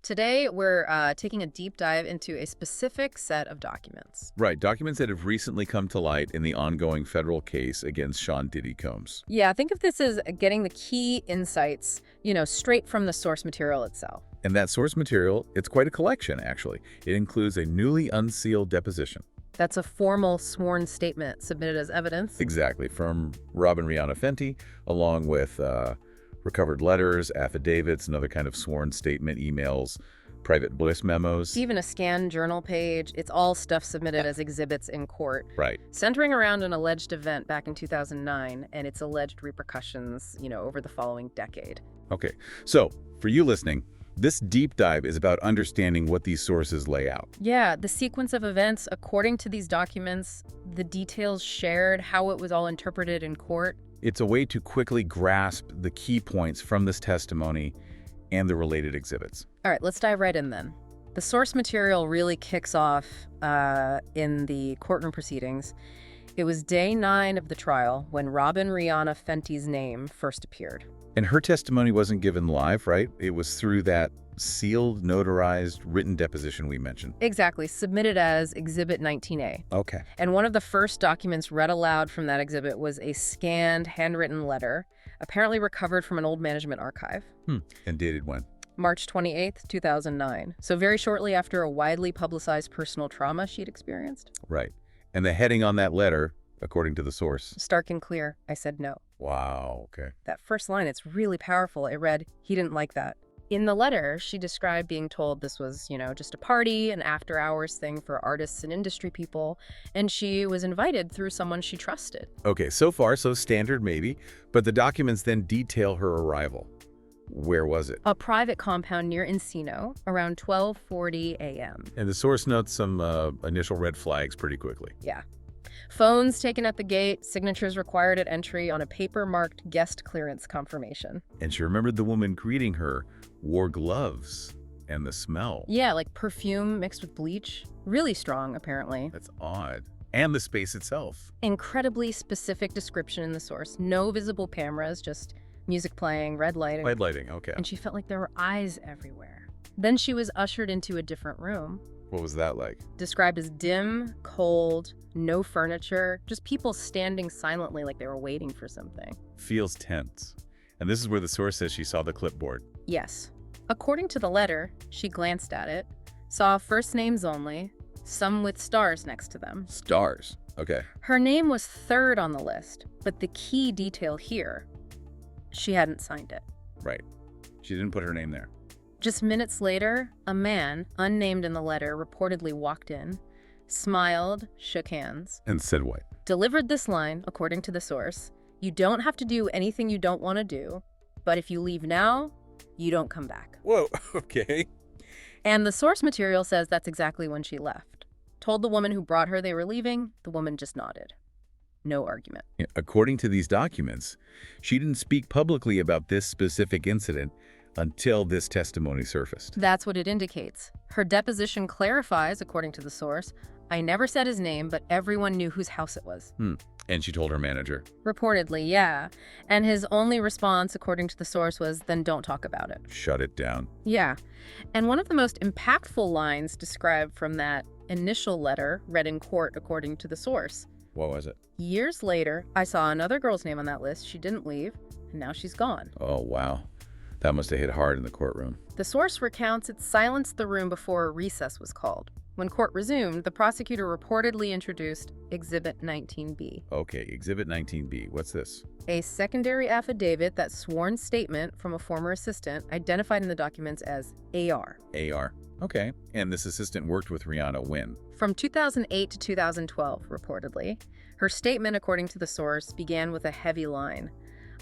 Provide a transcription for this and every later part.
Today, we're taking a deep dive into a specific set of documents. Right, documents that have recently come to light in the ongoing federal case against Sean Diddy Combs. Yeah, think of this as getting the key insights, straight from the source material itself. And that source material, it's quite a collection, actually. It includes a newly unsealed deposition. That's a formal sworn statement submitted as evidence. Exactly, from Rob and Rihanna Fenty, along with recovered letters, affidavits, and other kind of sworn statement, emails, private bliss memos. Even a scanned journal page. It's all stuff submitted as exhibits in court. Right. Centering around an alleged event back in 2009 and its alleged repercussions, over the following decade. Okay, so for you listening, this deep dive is about understanding what these sources lay out. Yeah, the sequence of events according to these documents, the details shared, how it was all interpreted in court. It's a way to quickly grasp the key points from this testimony and the related exhibits. All right, let's dive right in then. The source material really kicks off in the courtroom proceedings. It was day 9 of the trial when Robin Rihanna Fenty's name first appeared. And her testimony wasn't given live, right? It was through that sealed, notarized, written deposition we mentioned. Exactly, submitted as Exhibit 19A. Okay. And one of the first documents read aloud from that exhibit was a scanned, handwritten letter, apparently recovered from an old management archive. And dated when? March 28th, 2009. So very shortly after a widely publicized personal trauma she'd experienced. Right. And the heading on that letter, according to the source. Stark and clear, I said no. Wow, okay. That first line, it's really powerful. It read, he didn't like that. In the letter, she described being told this was, just a party, an after-hours thing for artists and industry people, and she was invited through someone she trusted. Okay, so far, so standard maybe, but the documents then detail her arrival. Where was it? A private compound near Encino, around 12:40 a.m. And the source notes some initial red flags pretty quickly. Yeah. Phones taken at the gate, signatures required at entry on a paper-marked guest clearance confirmation. And she remembered the woman greeting her wore gloves and the smell. Yeah, like perfume mixed with bleach. Really strong, apparently. That's odd. And the space itself. Incredibly specific description in the source. No visible cameras, just music playing, red lighting. Red lighting, okay. And she felt like there were eyes everywhere. Then she was ushered into a different room. What was that like? Described as dim, cold, no furniture, just people standing silently like they were waiting for something. Feels tense. And this is where the source says she saw the clipboard. Yes. According to the letter, she glanced at it, saw first names only, some with stars next to them. Stars. Okay. Her name was third on the list, but the key detail here, she hadn't signed it. Right. She didn't put her name there. Just minutes later, a man, unnamed in the letter, reportedly walked in, smiled, shook hands. And said what? Delivered this line, according to the source, "You don't have to do anything you don't want to do, but if you leave now, you don't come back." Whoa, okay. And the source material says that's exactly when she left. Told the woman who brought her they were leaving, the woman just nodded. No argument. According to these documents, she didn't speak publicly about this specific incident until this testimony surfaced. That's what it indicates. Her deposition clarifies, according to the source, "I never said his name, but everyone knew whose house it was." And she told her manager. Reportedly, yeah. And his only response, according to the source, was, "Then don't talk about it." Shut it down. Yeah. And one of the most impactful lines described from that initial letter, read in court, according to the source. What was it? "Years later, I saw another girl's name on that list. She didn't leave, and now she's gone." Oh, wow. That must have hit hard in the courtroom. The source recounts it silenced the room before a recess was called. When court resumed, the prosecutor reportedly introduced Exhibit 19B. Okay, Exhibit 19B. What's this? A secondary affidavit, that sworn statement from a former assistant, identified in the documents as AR. AR. Okay. And this assistant worked with Rihanna when? From 2008 to 2012, reportedly. Her statement, according to the source, began with a heavy line.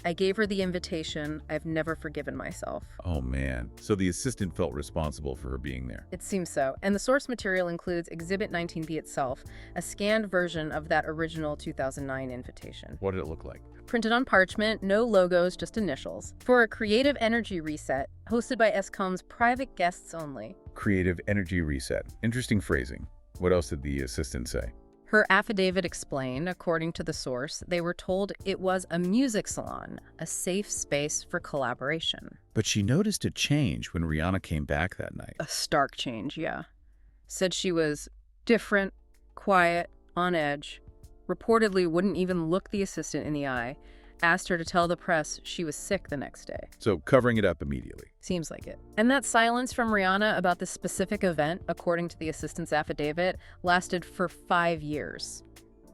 "I gave her the invitation. I've never forgiven myself." Oh, man. So the assistant felt responsible for her being there. It seems so. And the source material includes Exhibit 19B itself, a scanned version of that original 2009 invitation. What did it look like? Printed on parchment, no logos, just initials. For a creative energy reset, hosted by Escom's private guests only. Creative energy reset. Interesting phrasing. What else did the assistant say? Her affidavit explained, according to the source, they were told it was a music salon, a safe space for collaboration. But she noticed a change when Rihanna came back that night. A stark change, yeah. Said she was different, quiet, on edge, reportedly wouldn't even look the assistant in the eye, asked her to tell the press she was sick the next day. So covering it up immediately. Seems like it. And that silence from Rihanna about this specific event, according to the assistant's affidavit, lasted for 5 years,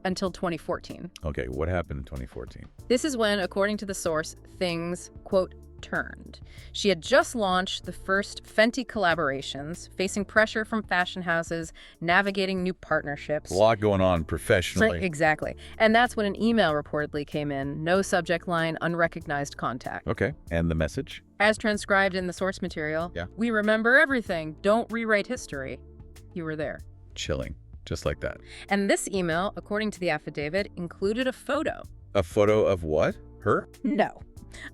until 2014. Okay, what happened in 2014? This is when, according to the source, things, quote, turned. She had just launched the first Fenty collaborations, facing pressure from fashion houses, navigating new partnerships. A lot going on professionally. Exactly. And that's when an email reportedly came in, no subject line, unrecognized contact. Okay, and the message? As transcribed in the source material, Yeah. We remember everything. Don't rewrite history. You were there. Chilling, just like that. And this email, according to the affidavit, included a photo. A photo of what? Her? No.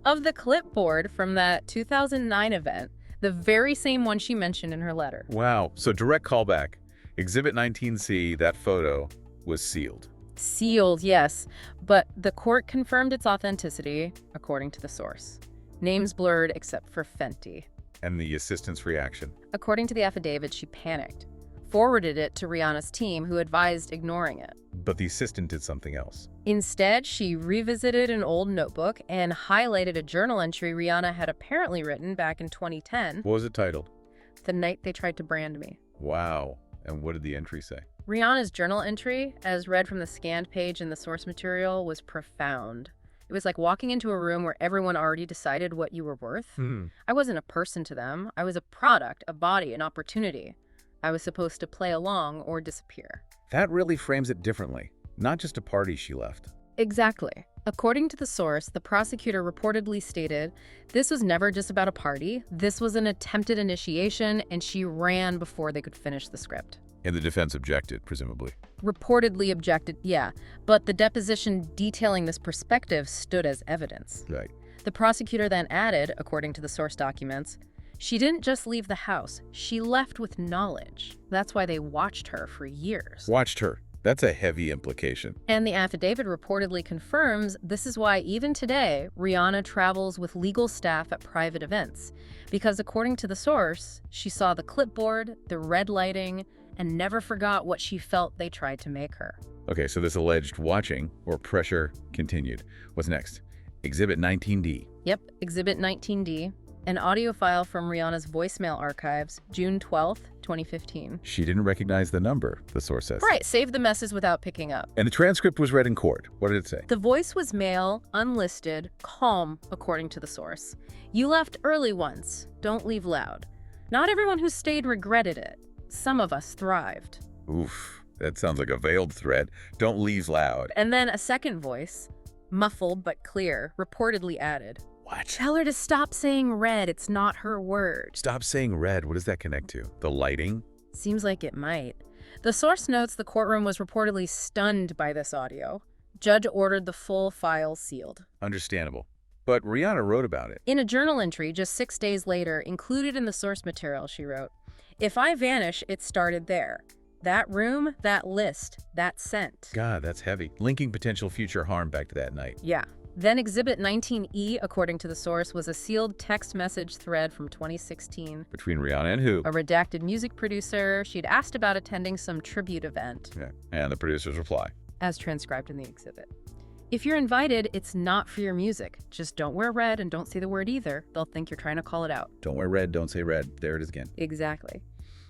Of the clipboard from that 2009 event, the very same one she mentioned in her letter. Wow, so direct callback. Exhibit 19C, that photo, was sealed. Sealed, yes, but the court confirmed its authenticity, according to the source. Names blurred except for Fenty. And the assistant's reaction? According to the affidavit, she panicked, forwarded it to Rihanna's team, who advised ignoring it. But the assistant did something else. Instead, she revisited an old notebook and highlighted a journal entry Rihanna had apparently written back in 2010. What was it titled? The night they tried to brand me. Wow. And what did the entry say? Rihanna's journal entry, as read from the scanned page in the source material, was profound. It was like walking into a room where everyone already decided what you were worth. I wasn't a person to them. I was a product, a body, an opportunity. I was supposed to play along or disappear. That really frames it differently. Not just a party she left. Exactly. According to the source, the prosecutor reportedly stated, this was never just about a party. This was an attempted initiation, and she ran before they could finish the script. And the defense objected, presumably. Reportedly objected, yeah, but the deposition detailing this perspective stood as evidence. Right. The prosecutor then added, according to the source documents, she didn't just leave the house, she left with knowledge. That's why they watched her for years. Watched her. That's a heavy implication. And the affidavit reportedly confirms this is why even today, Rihanna travels with legal staff at private events. Because according to the source, she saw the clipboard, the red lighting, and never forgot what she felt they tried to make her. Okay, so this alleged watching or pressure continued. What's next? Exhibit 19D. Yep, Exhibit 19D. An audio file from Rihanna's voicemail archives, June 12th, 2015. She didn't recognize the number, the source says. Right, saved the message without picking up. And the transcript was read in court. What did it say? The voice was male, unlisted, calm, according to the source. You left early once. Don't leave loud. Not everyone who stayed regretted it. Some of us thrived. Oof, that sounds like a veiled threat. Don't leave loud. And then a second voice, muffled but clear, reportedly added, What? tell her to stop saying red, it's not her word. Stop saying red. What does that connect to? The lighting? Seems like it might. The source notes the courtroom was reportedly stunned by this audio. Judge ordered the full file sealed. Understandable. But Rihanna wrote about it. In a journal entry just 6 days later, included in the source material, she wrote, if I vanish, it started there. That room, that list, that scent. God, that's heavy. Linking potential future harm back to that night. Yeah. Then Exhibit 19E, according to the source, was a sealed text message thread from 2016. Between Rihanna and who? A redacted music producer. She'd asked about attending some tribute event. Yeah. And the producer's reply. As transcribed in the exhibit. If you're invited, it's not for your music. Just don't wear red and don't say the word either. They'll think you're trying to call it out. Don't wear red, don't say red. There it is again. Exactly.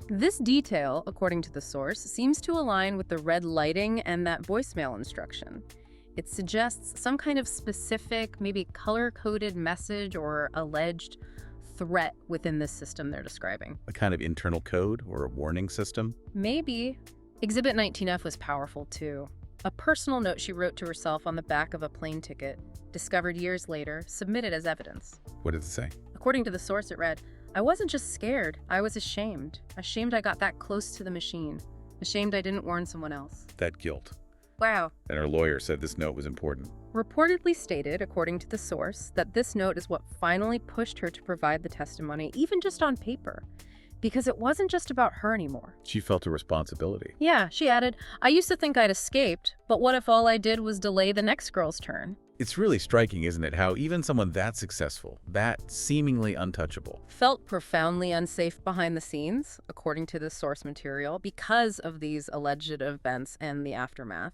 This detail, according to the source, seems to align with the red lighting and that voicemail instruction. It suggests some kind of specific, maybe color-coded message or alleged threat within this system they're describing. A kind of internal code or a warning system? Maybe. Exhibit 19F was powerful, too. A personal note she wrote to herself on the back of a plane ticket, discovered years later, submitted as evidence. What did it say? According to the source, it read, I wasn't just scared, I was ashamed. Ashamed I got that close to the machine. Ashamed I didn't warn someone else. That guilt. Wow. And her lawyer said this note was important. Reportedly stated, according to the source, that this note is what finally pushed her to provide the testimony, even just on paper. Because it wasn't just about her anymore. She felt a responsibility. Yeah, she added, I used to think I'd escaped, but what if all I did was delay the next girl's turn? It's really striking, isn't it, how even someone that successful, that seemingly untouchable, Felt profoundly unsafe behind the scenes, according to the source material, because of these alleged events and the aftermath.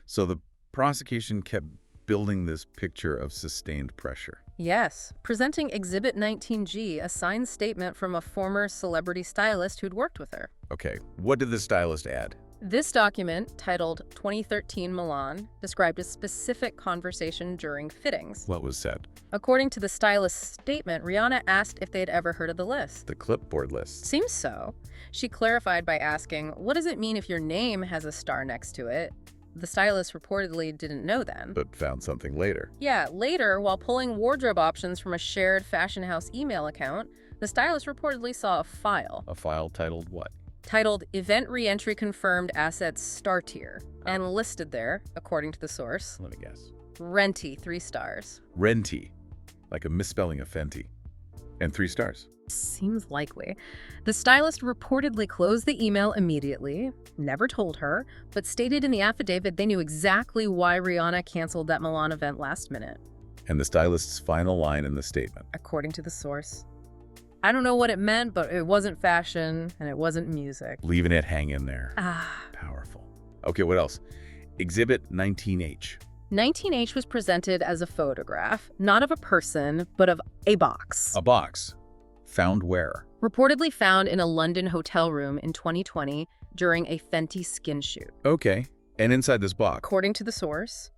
so the prosecution kept building this picture of sustained pressure. Yes, presenting Exhibit 19G, a signed statement from a former celebrity stylist who'd worked with her. Okay, what did the stylist add? This document, titled 2013 Milan, described a specific conversation during fittings. What was said? According to the stylist's statement, Rihanna asked if they'd ever heard of the list. The clipboard list. Seems so. She clarified by asking, "What does it mean if your name has a star next to it?" The stylist reportedly didn't know then. But found something later. Yeah, later, while pulling wardrobe options from a shared fashion house email account, the stylist reportedly saw a file. A file titled what? Titled Event Reentry Confirmed Assets Star Tier, and listed there, according to the source, Let me guess. Renty, 3 stars. Renty. Like a misspelling of Fenty. And 3 stars. Seems likely. The stylist reportedly closed the email immediately, never told her, but stated in the affidavit they knew exactly why Rihanna canceled that Milan event last minute, And the stylist's final line in the statement. according to the source. I don't know what it meant, but it wasn't fashion and it wasn't music. Leaving it hanging there. Ah. Powerful. Okay, what else? Exhibit 19H. 19H was presented as a photograph, not of a person, but of a box. A box. Found where? Reportedly found in a London hotel room in 2020 during a Fenty skin shoot. Okay. And inside this box? According to the source,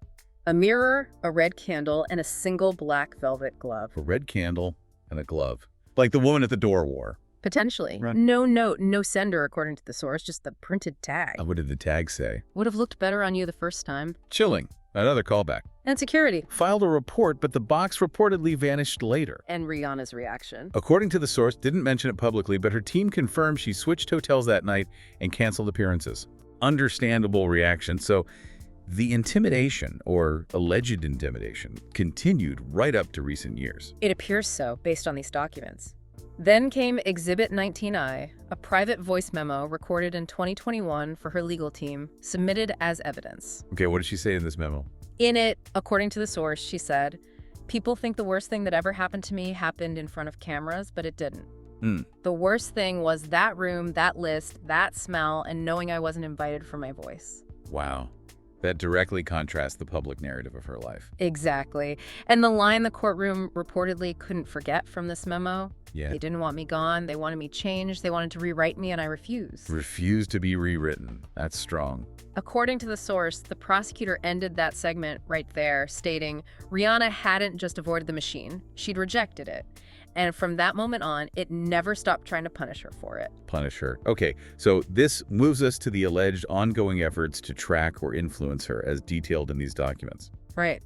a mirror, a red candle, and a single black velvet glove. A red candle and a glove. Like the woman at the door wore. Potentially. Right. No note, no sender, according to the source, just the printed tag. What did the tag say? Would have looked better on you the first time. Chilling. Another callback. And security. Filed a report, but the box reportedly vanished later. And Rihanna's reaction. According to the source, didn't mention it publicly, but her team confirmed she switched hotels that night and canceled appearances. Understandable reaction. So the intimidation, or alleged intimidation, continued right up to recent years. It appears so, based on these documents. Then came Exhibit 19I, a private voice memo recorded in 2021 for her legal team, submitted as evidence. Okay, what did she say in this memo? In it, according to the source, she said, "People think the worst thing that ever happened to me happened in front of cameras, but it didn't. The worst thing was that room, that list, that smell, and knowing I wasn't invited for my voice." Wow. That directly contrasts the public narrative of her life. Exactly. And the line the courtroom reportedly couldn't forget from this memo, Yeah. "They didn't want me gone, they wanted me changed, they wanted to rewrite me, and I refused." Refused to be rewritten. That's strong. According to the source, the prosecutor ended that segment right there, stating Rihanna hadn't just avoided the machine, she'd rejected it. And from that moment on, it never stopped trying to punish her for it. Punish her. Okay, so this moves us to the alleged ongoing efforts to track or influence her, as detailed in these documents. Right.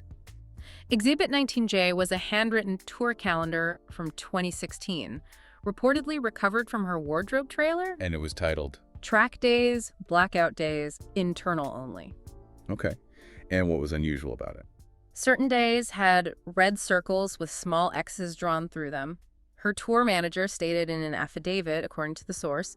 Exhibit 19J was a handwritten tour calendar from 2016, reportedly recovered from her wardrobe trailer. And it was titled? Track days, blackout days, internal only. Okay. And what was unusual about it? Certain days had red circles with small X's drawn through them. Her tour manager stated in an affidavit, according to the source,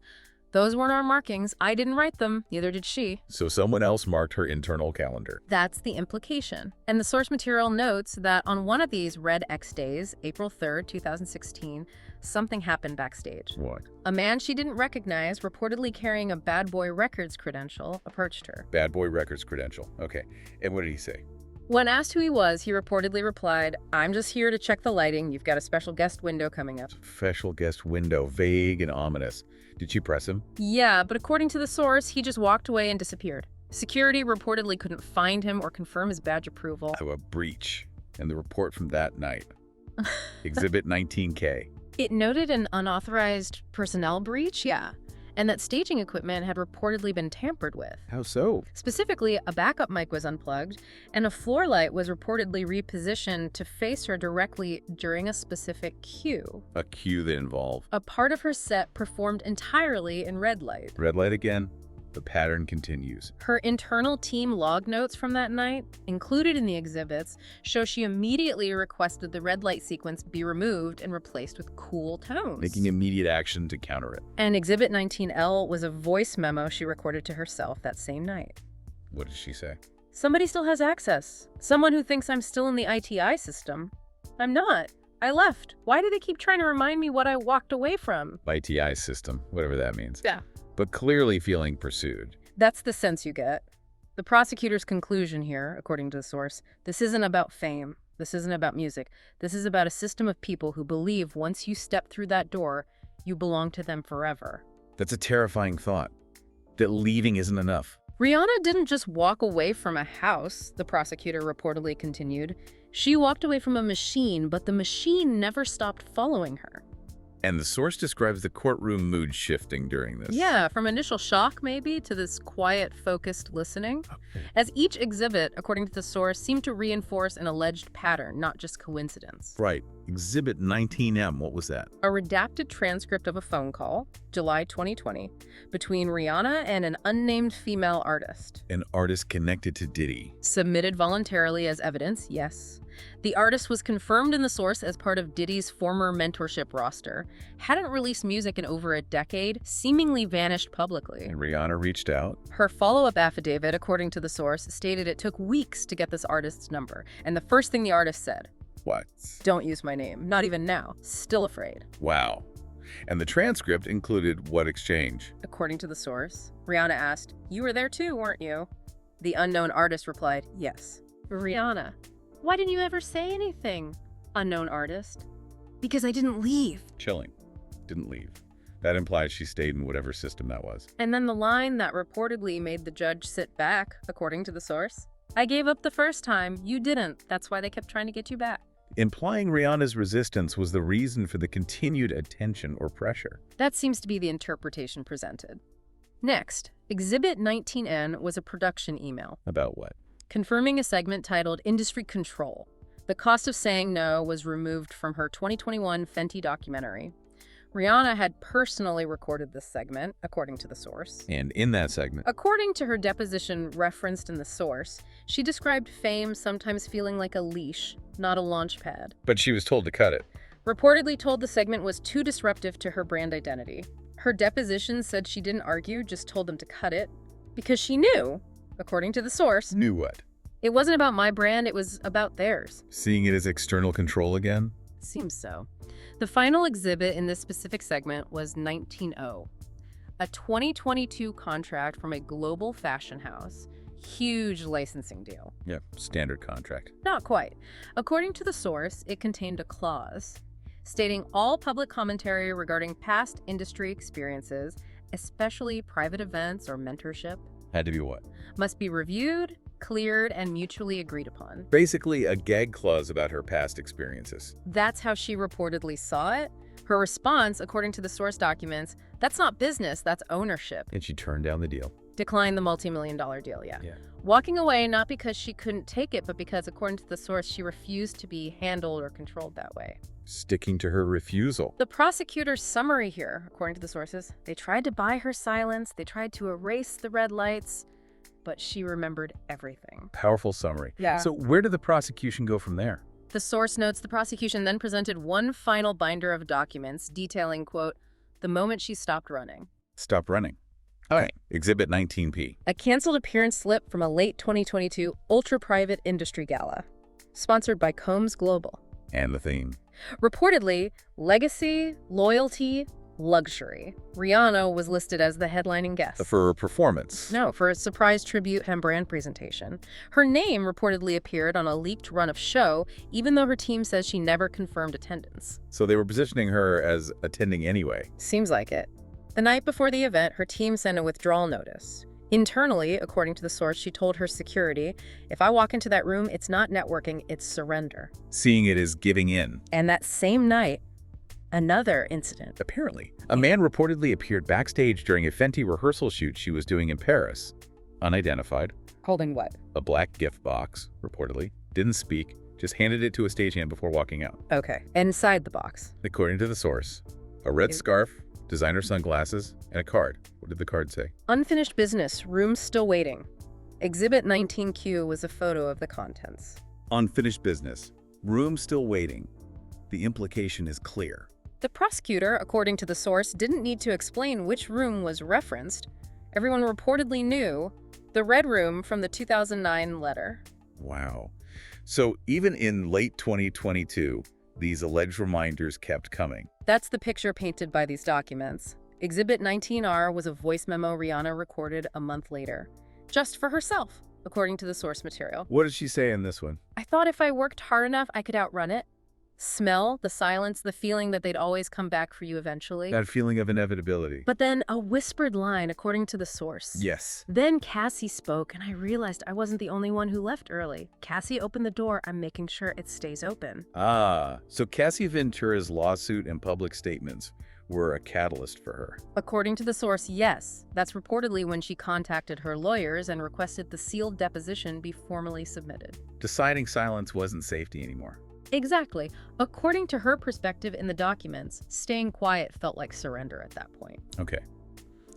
"Those weren't our markings. I didn't write them. Neither did she." So someone else marked her internal calendar. That's the implication. And the source material notes that on one of these red X days, April 3rd, 2016, something happened backstage. What? A man she didn't recognize, reportedly carrying a Bad Boy Records credential, approached her. Bad Boy Records credential. Okay. And what did he say? When asked who he was, he reportedly replied, "I'm just here to check the lighting. You've got a special guest window coming up." Special guest window. Vague and ominous. Did she press him? Yeah, but according to the source, he just walked away and disappeared. Security reportedly couldn't find him or confirm his badge approval. A breach. And the report from that night. Exhibit 19K. It noted an unauthorized personnel breach, yeah, and that staging equipment had reportedly been tampered with. How so? Specifically, a backup mic was unplugged, and a floor light was reportedly repositioned to face her directly during a specific cue. A cue that involved. A part of her set performed entirely in red light. Red light again. The pattern continues. Her internal team log notes from that night, included in the exhibits, show she immediately requested the red light sequence be removed and replaced with cool tones. Making immediate action to counter it. And Exhibit 19L was a voice memo she recorded to herself that same night. What did she say? Somebody still has access. Someone who thinks I'm still in the ITI system. I'm not. I left. Why do they keep trying to remind me what I walked away from? ITI system, whatever that means. Yeah. But clearly feeling pursued. That's the sense you get. The prosecutor's conclusion here, according to the source, this isn't about fame. This isn't about music. This is about a system of people who believe once you step through that door, you belong to them forever. That's a terrifying thought. That leaving isn't enough. Rihanna didn't just walk away from a house, the prosecutor reportedly continued. She walked away from a machine, but the machine never stopped following her. And the source describes the courtroom mood shifting during this. Yeah, from initial shock, maybe, to this quiet, focused listening. As each exhibit, according to the source, seemed to reinforce an alleged pattern, not just coincidence. Right. Exhibit 19M, what was that? A redacted transcript of a phone call, July 2020, between Rihanna and an unnamed female artist. An artist connected to Diddy. Submitted voluntarily as evidence, yes. The artist was confirmed in the source as part of Diddy's former mentorship roster, hadn't released music in over a decade, seemingly vanished publicly. And Rihanna reached out. Her follow-up affidavit, according to the source, stated it took weeks to get this artist's number, and the first thing the artist said, What? "Don't use my name, not even now, still afraid." Wow. And the transcript included what exchange? According to the source, Rihanna asked, "You were there too, weren't you?" The unknown artist replied, "Yes." Rihanna, "Why didn't you ever say anything?" Unknown artist, "Because I didn't leave." Chilling. Didn't leave. That implies she stayed in whatever system that was. And then the line that reportedly made the judge sit back, according to the source, "I gave up the first time, you didn't. That's why they kept trying to get you back." Implying Rihanna's resistance was the reason for the continued attention or pressure. That seems to be the interpretation presented. Next, Exhibit 19N was a production email About what? confirming a segment titled Industry Control. The cost of saying no was removed from her 2021 Fenty documentary. Rihanna had personally recorded this segment, according to the source. And in that segment, According to her deposition referenced in the source, she described fame sometimes feeling like a leash, not a launch pad. but she was told to cut it. Reportedly told the segment was too disruptive to her brand identity. Her deposition said she didn't argue, just told them to cut it, because she knew, according to the source, Knew what? it wasn't about my brand, it was about theirs. Seeing it as external control again? Seems so. The final exhibit in this specific segment was 19O, a 2022 contract from a global fashion house. Huge licensing deal. Yeah, standard contract. Not quite. According to the source, it contained a clause stating all public commentary regarding past industry experiences, especially private events or mentorship, Had to be what? must be reviewed, cleared, and mutually agreed upon. Basically a gag clause about her past experiences. That's how she reportedly saw it. Her response, according to the source documents, "That's not business, that's ownership." And she turned down the deal. Declined the multi-million-dollar deal, yeah. Yeah. Walking away not because she couldn't take it, but because, according to the source, she refused to be handled or controlled that way. Sticking to her refusal. The prosecutor's summary here, according to the sources, they tried to buy her silence, they tried to erase the red lights, but she remembered everything. Powerful summary. Yeah. So where did the prosecution go from there? The source notes the prosecution then presented one final binder of documents detailing, quote, the moment she stopped running. Stop running. All right. Exhibit 19P. A canceled appearance slip from a late 2022 ultra-private industry gala, sponsored by Combs Global. And the theme. Reportedly, legacy, loyalty, luxury. Rihanna was listed as the headlining guest. For a performance. No, for a surprise tribute and brand presentation. Her name reportedly appeared on a leaked run of show, even though her team says she never confirmed attendance. So they were positioning her as attending anyway. Seems like it. The night before the event, her team sent a withdrawal notice. Internally, according to the source, she told her security, "If I walk into that room, it's not networking, it's surrender." Seeing it as giving in. And that same night, another incident. Apparently, a man reportedly appeared backstage during a Fenty rehearsal shoot she was doing in Paris. Unidentified. Holding what? A black gift box, reportedly. Didn't speak, just handed it to a stagehand before walking out. Okay. Inside the box. According to the source, a red scarf, designer sunglasses, and a card. What did the card say? Unfinished business, room still waiting. Exhibit 19Q was a photo of the contents. Unfinished business. Room still waiting. The implication is clear. The prosecutor, according to the source, didn't need to explain which room was referenced. Everyone reportedly knew The red room from the 2009 letter. Wow. So even in late 2022, these alleged reminders kept coming. That's the picture painted by these documents. Exhibit 19R was a voice memo Rihanna recorded a month later, just for herself, according to the source material. What did she say in this one? I thought if I worked hard enough, I could outrun it. Smell, the silence, the feeling that they'd always come back for you eventually. That feeling of inevitability. But then a whispered line, according to the source. Yes. Then Cassie spoke, and I realized I wasn't the only one who left early. Cassie opened the door. I'm making sure it stays open. Ah, so Cassie Ventura's lawsuit and public statements were a catalyst for her. According to the source, yes. That's reportedly when she contacted her lawyers and requested the sealed deposition be formally submitted. Deciding silence wasn't safety anymore. Exactly. According to her perspective in the documents, staying quiet felt like surrender at that point. Okay.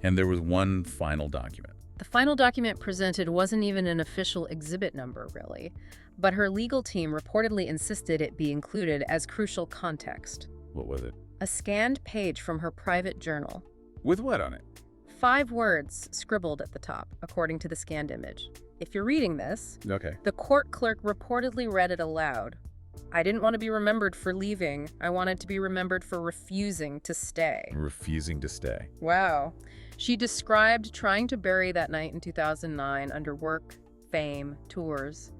And there was one final document. The final document presented wasn't even an official exhibit number, really, but her legal team reportedly insisted it be included as crucial context. What was it? A scanned page from her private journal. With what on it? 5 words scribbled at the top, according to the scanned image. If you're reading this, Okay. the court clerk reportedly read it aloud. I didn't want to be remembered for leaving. I wanted to be remembered for refusing to stay. Refusing to stay. Wow. She described trying to bury that night in 2009 under work, fame, tours.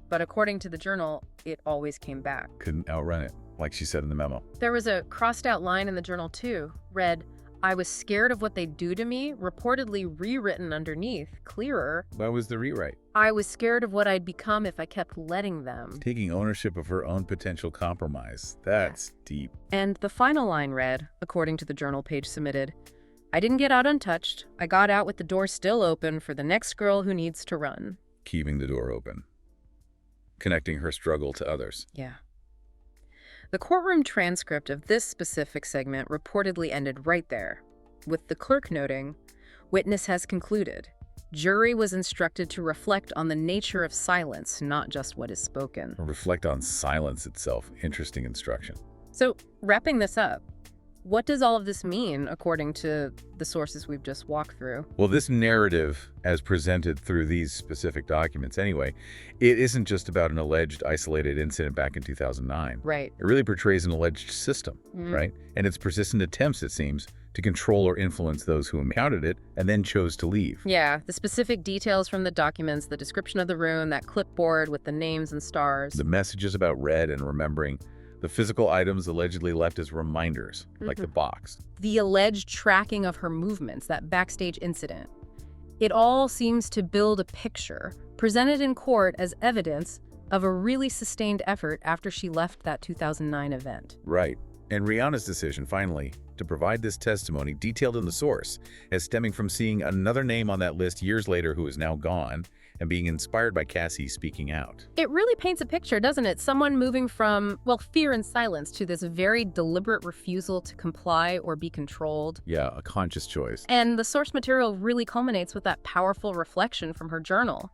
But according to the journal, it always came back. Couldn't outrun it, like she said in the memo. There was a crossed out line in the journal too. Read, I was scared of what they'd do to me, reportedly rewritten underneath, clearer. What was the rewrite? I was scared of what I'd become if I kept letting them. Taking ownership of her own potential compromise. That's deep. And the final line read, according to the journal page submitted, I didn't get out untouched. I got out with the door still open for the next girl who needs to run. Keeping the door open. Connecting her struggle to others. Yeah. The courtroom transcript of this specific segment reportedly ended right there, with the clerk noting, witness has concluded. Jury was instructed to reflect on the nature of silence, not just what is spoken. Reflect on silence itself. Interesting instruction. So, wrapping this up, what does all of this mean, according to the sources we've just walked through? Well, this narrative, as presented through these specific documents anyway, it isn't just about an alleged isolated incident back in 2009. Right. It really portrays an alleged system, right? And its persistent attempts, it seems, to control or influence those who encountered it and then chose to leave. Yeah, the specific details from the documents, the description of the room, that clipboard with the names and stars. The messages about red and remembering, the physical items allegedly left as reminders, like the box. The alleged tracking of her movements, that backstage incident. It all seems to build a picture, presented in court as evidence of a really sustained effort after she left that 2009 event. Right. And Rihanna's decision, finally, to provide this testimony detailed in the source as stemming from seeing another name on that list years later who is now gone and being inspired by Cassie speaking out. It really paints a picture, doesn't it? Someone moving from, well, fear and silence to this very deliberate refusal to comply or be controlled. Yeah, a conscious choice. And the source material really culminates with that powerful reflection from her journal,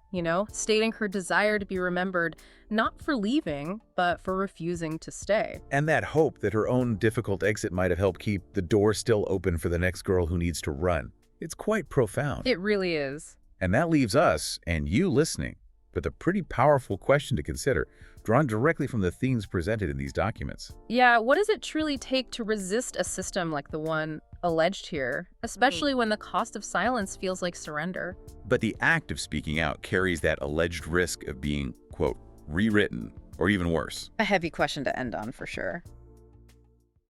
stating her desire to be remembered not for leaving, but for refusing to stay. And that hope that her own difficult exit might have helped keep the door still open for the next girl who needs to run. It's quite profound. It really is. And that leaves us, and you listening, with a pretty powerful question to consider, drawn directly from the themes presented in these documents. Yeah, what does it truly take to resist a system like the one alleged here, especially when the cost of silence feels like surrender? But the act of speaking out carries that alleged risk of being, quote, rewritten, or even worse. A heavy question to end on, for sure.